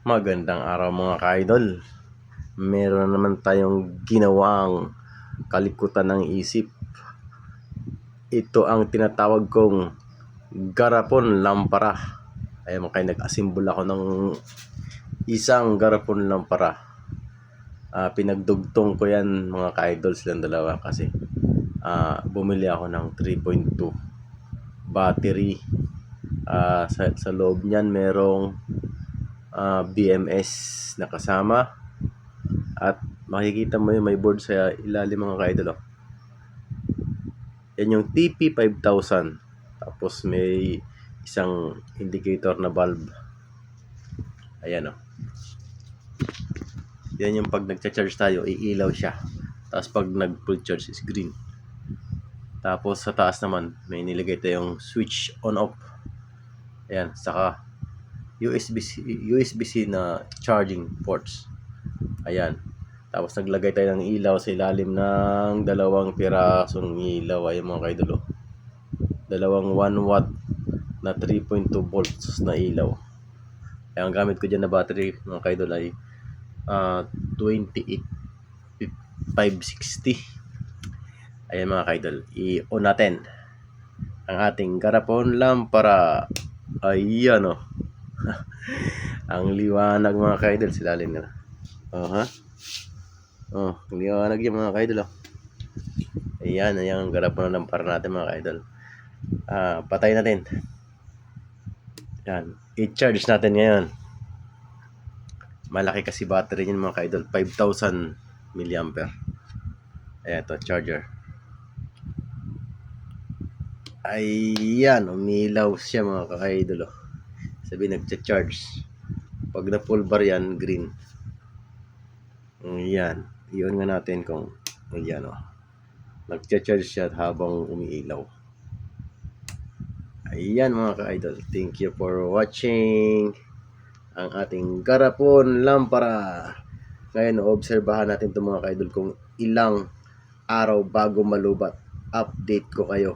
Magandang araw mga ka-idol. Meron na naman tayong ginawang kalikutan ng isip. Ito ang tinatawag kong garapon lampara. Ay mga kayo, nag-assemble ako ng isang garapon lampara. Pinagdugtong ko yan mga ka-idol, silang dalawa kasi bumili ako ng 3.2 battery. Sa loob niyan merong BMS na kasama at makikita mo yung may board sa ilalim mga ka-idol. Yan yung TP5000, tapos may isang indicator na bulb. Ayan yan yung pag nagcha-charge tayo iilaw siya, tapos pag nag-full charge is green. Tapos sa taas naman may nilagay tayong switch on off. Ayan, saka USB-C na charging ports. Ayan. Tapos naglagay tayo ng ilaw sa ilalim ng dalawang pirasong ilaw. Ayan mga kaidolo. Dalawang 1 watt na 3.2 volts na ilaw. Ayan, ang gamit ko dyan na battery mga kaidolo ay 28560. Ayan mga kaidol, i-on natin ang ating garapon lampara. Ayan ang liwanag mga kaidol, silalim na. Liwanag yung mga kaidol. Ayan ang garapon lampara natin mga kaidol. Patay natin. Yan, i-charge natin ngayon. Malaki kasi battery niyan mga kaidol, 5000 mAh. Ayan to, charger. Ayan, umilaw siya mga ka-idol. Sabi nagcha-charge. Pag na full bar yan, green. Ayan, i-on nga natin kung ayan nagcha-charge siya habang umiilaw. Ayan mga ka-idol, thank you for watching ang ating garapon lampara. Ngayon, obserbahan natin itong mga ka-idol kung ilang araw bago malubat. Update ko kayo.